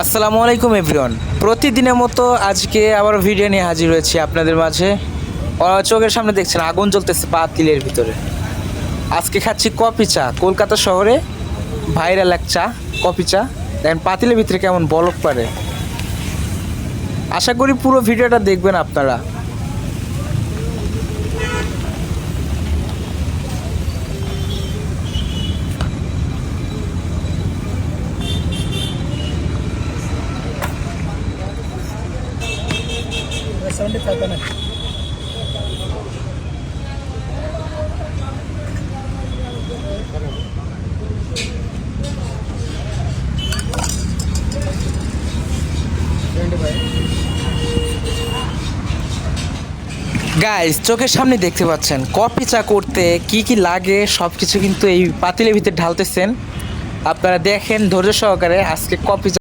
আসসালামু আলাইকুম এভরিওয়ান। প্রতিদিনের মতো আজকে আবার ভিডিও নিয়ে হাজির হয়েছি আপনাদের মাঝে। চোখের সামনে দেখছেন আগুন জ্বলতেছে পাতিলের ভিতরে। আজকে খাচ্ছি কফি চা, কলকাতা শহরে ভাইরাল এক চা, কফি চা। দেখেন পাতিলের ভিতরে কেমন বলক পারে। আশা করি পুরো ভিডিওটা দেখবেন আপনারা। গাইস, চোখের সামনে দেখতে পাচ্ছেন কফি চা করতে কি কি লাগে সব কিছু কিন্তু এই পাতিলের ভিতরে ঢালতেছেন। আপনারা দেখেন ধৈর্য সহকারে। আজকে কফি